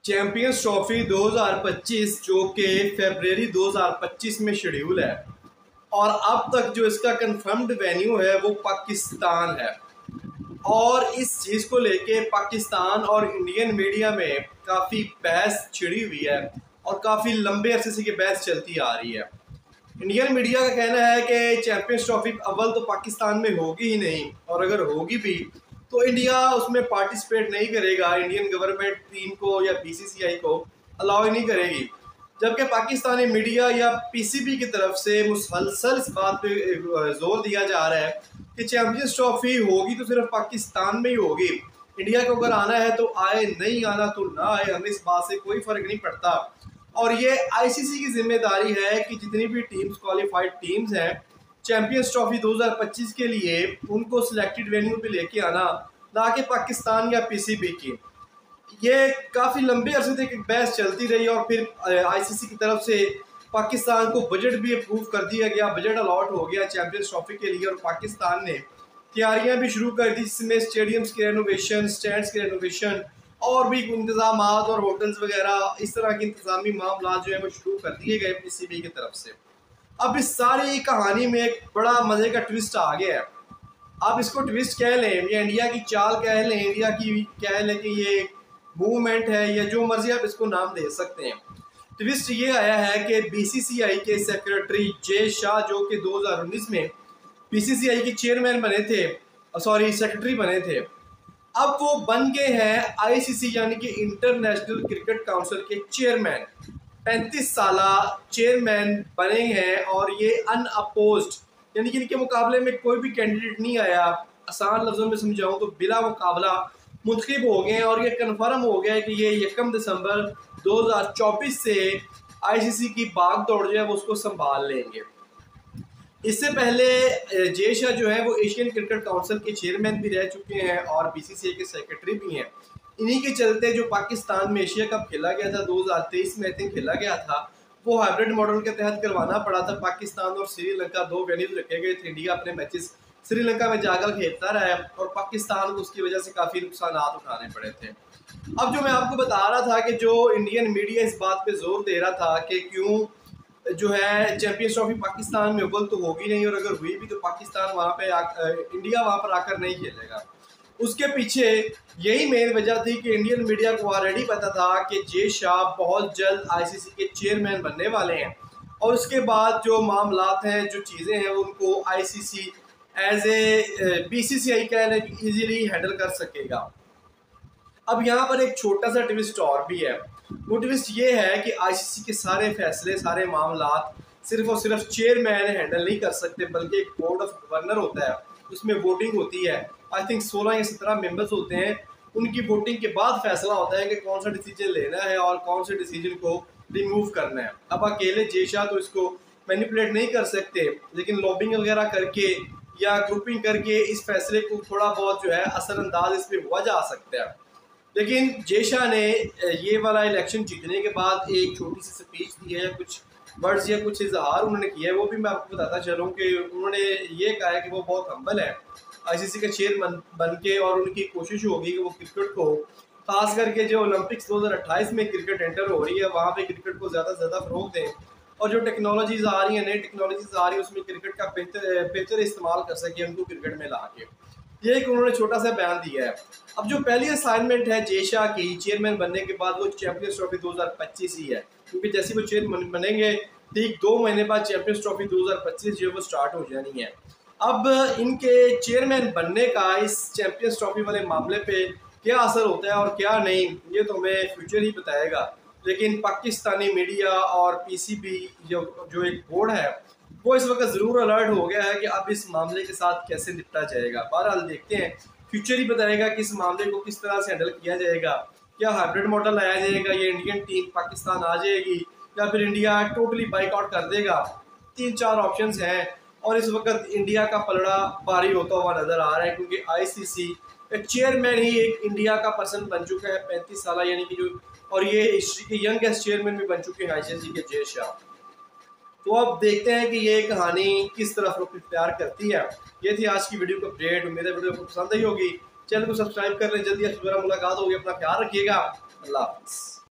Champions trophy 2025 जो कि फरवरी 2025 में शेड्यूल है और अब तक जो इसका कंफर्म्ड वेन्यू है वो पाकिस्तान है। और इस चीज़ को लेके पाकिस्तान और इंडियन मीडिया में काफ़ी बहस छिड़ी हुई है और काफ़ी लंबे अरसे से ये बहस चलती आ रही है। इंडियन मीडिया का कहना है कि चैंपियंस ट्रॉफी अव्वल तो पाकिस्तान में होगी ही नहीं, और अगर होगी भी तो इंडिया उसमें पार्टिसिपेट नहीं करेगा, इंडियन गवर्नमेंट टीम को या बीसीसीआई को अलाउ ही नहीं करेगी। जबकि पाकिस्तानी मीडिया या पीसीबी की तरफ से मुसलसल इस बात पे जोर दिया जा रहा है कि चैंपियंस ट्रॉफी होगी तो सिर्फ पाकिस्तान में ही होगी, इंडिया को अगर आना है तो आए, नहीं आना तो ना आए, हमें इस बात से कोई फर्क नहीं पड़ता। और ये आईसीसी की जिम्मेदारी है कि जितनी भी टीम्स क्वालिफाइड टीम्स हैं चैंपियंस ट्रॉफी 2025 के लिए उनको सिलेक्टेड वेन्यू पे लेके आना, ना कि पाकिस्तान या पीसीबी की। ये काफ़ी लंबे अरसे तक एक बहस चलती रही और फिर आईसीसी की तरफ से पाकिस्तान को बजट भी अप्रूव कर दिया गया, बजट अलॉट हो गया चैंपियंस ट्रॉफी के लिए, और पाकिस्तान ने तैयारियां भी शुरू कर दी जिसमें स्टेडियम्स के रेनोवेशन, स्टैंड्स के रेनोवेशन और भी इंतजाम और होटल्स वगैरह इस तरह के इंतजामी मामला जो है वो शुरू कर दिए गए पीसीबी की तरफ से। अब इस सारी कहानी में एक बड़ा मज़े का ट्विस्ट आ गया है। आप इसको ट्विस्ट कह लें या इंडिया की चाल कह लें, इंडिया की कह लें कि ये मूवमेंट है या जो मर्जी आप इसको नाम दे सकते हैं। ट्विस्ट ये आया है कि बीसीसीआई के सेक्रेटरी जय शाह जो कि 2019 में बीसीसीआई के चेयरमैन बने थे, सेक्रेटरी बने थे, अब वो बन गए हैं आईसीसी यानी कि इंटरनेशनल क्रिकेट काउंसिल के चेयरमैन। 35 साल चेयरमैन बने हैं और ये अनअपोज्ड यानी कि इनके मुकाबले में कोई भी कैंडिडेट नहीं आया। आसान लफ्जों में समझाऊं तो बिला मुकाबला मुंतखब हो गए हैं और ये कन्फर्म हो गया है कि ये 1 दिसंबर 2024 से आईसीसी की भाग दौड़ जो है वो उसको संभाल लेंगे। इससे पहले जय शाह जो है वो एशियन क्रिकेट काउंसिल के चेयरमैन भी रह चुके हैं और बीसीसीआई के सेक्रेटरी भी हैं। इन्हीं के चलते जो पाकिस्तान में एशिया कप खेला गया था 2023 में आई थिंक खेला गया था, वो हाइब्रिड मॉडल के तहत करवाना पड़ा था। पाकिस्तान और श्रीलंका दो वेन्यूज रखे गए थे, इंडिया अपने मैचेस श्रीलंका में जाकर खेलता रहा है और पाकिस्तान को उसकी वजह से काफ़ी नुकसान उठाने पड़े थे। अब जो मैं आपको बता रहा था कि जो इंडियन मीडिया इस बात पे जोर दे रहा था कि क्यों जो है चैंपियंस ट्रॉफी पाकिस्तान में अव्वल तो होगी नहीं और अगर हुई भी तो पाकिस्तान वहाँ पे इंडिया वहाँ पर आकर नहीं खेलेगा, उसके पीछे यही मेन वजह थी कि इंडियन मीडिया को ऑलरेडी पता था कि जय शाह बहुत जल्द आईसीसी के चेयरमैन बनने वाले हैं और उसके बाद जो मामलात हैं, जो चीज़ें हैं, उनको आईसीसी एज ए बीसीसीआई कह लें ईजिली हैंडल कर सकेगा। अब यहाँ पर एक छोटा सा ट्विस्ट और भी है। वो ट्विस्ट ये है कि आईसीसी के सारे फैसले, सारे मामलात सिर्फ और सिर्फ चेयरमैन हैंडल नहीं कर सकते, बल्कि एक बोर्ड ऑफ गवर्नर होता है, उसमें वोटिंग होती है। आई थिंक 16 या 17 मेंबर्स होते हैं, उनकी वोटिंग के बाद फैसला होता है कि कौन सा डिसीजन लेना है और कौन से डिसीजन को रिमूव करना है। अब अकेले जय शाह तो इसको मैनिपुलेट नहीं कर सकते, लेकिन लॉबिंग वगैरह करके या ग्रुपिंग करके इस फैसले को थोड़ा बहुत जो है असरअंदाज इस पर हुआ जा सकता है। लेकिन जय शाह ने ये वाला इलेक्शन जीतने के बाद एक छोटी सी स्पीच दी है या कुछ वर्ड्स या कुछ इजहार उन्होंने किया है, वो भी मैं आपको बताता चलूँ कि उन्होंने ये कहा है कि वो बहुत हम्बल है आईसीसी का चेयरमैन बन के, और उनकी कोशिश होगी कि वो क्रिकेट को, खास करके जो ओलंपिक्स 2028 में क्रिकेट एंटर हो रही है वहाँ पे क्रिकेट को ज़्यादा से ज़्यादा फ़रोग दें और जो टेक्नोलॉजीज़ आ रही हैं, नई टेक्नोलॉजीज़ आ रही है, उसमें क्रिकेट का बेहतर इस्तेमाल कर सके उनको क्रिकेट में ला के। ये एक उन्होंने छोटा सा बयान दिया है। अब जो पहली असाइनमेंट है जय शाह की चेयरमैन बनने के बाद, वो चैंपियंस ट्रॉफी 2025 ही है, क्योंकि जैसे वो चेयरमैन बनेंगे ठीक 2 महीने बाद चैंपियंस ट्रॉफी 2025 जो वो स्टार्ट हो जानी है। अब इनके चेयरमैन बनने का इस चैंपियंस ट्रॉफी वाले मामले पे क्या असर होता है और क्या नहीं, ये तो हमें फ्यूचर ही बताएगा। लेकिन पाकिस्तानी मीडिया और पीसीबी जो एक बोर्ड है वो इस वक्त ज़रूर अलर्ट हो गया है कि अब इस मामले के साथ कैसे निपटा जाएगा। बहरहाल देखते हैं, फ्यूचर ही बताएगा कि इस मामले को किस तरह से हैंडल किया जाएगा। क्या हाइब्रिड मॉडल लाया जाएगा, या इंडियन टीम पाकिस्तान आ जाएगी, या फिर इंडिया टोटली बाइकआउट कर देगा। 3-4 ऑप्शंस हैं और इस वक्त इंडिया का पलड़ा भारी होता हुआ नज़र आ रहा है, क्योंकि आईसीसी चेयरमैन ही एक इंडिया का पर्सन बन चुका है 35 साल यानी कि जो, और ये हिस्ट्री के यंगेस्ट चेयरमैन भी बन चुके हैं आईसीसी के जय शाह। तो अब देखते हैं कि ये कहानी किस तरफ रुख इख्तियार करती है। ये थी आज की वीडियो का अपडेट। उम्मीद है वीडियो को पसंद आई होगी। चैनल को सब्सक्राइब कर लें। जल्दी आपसे दोबारा मुलाकात होगी। अपना ख्याल रखिएगा। अल्लाह हाफ़िज़।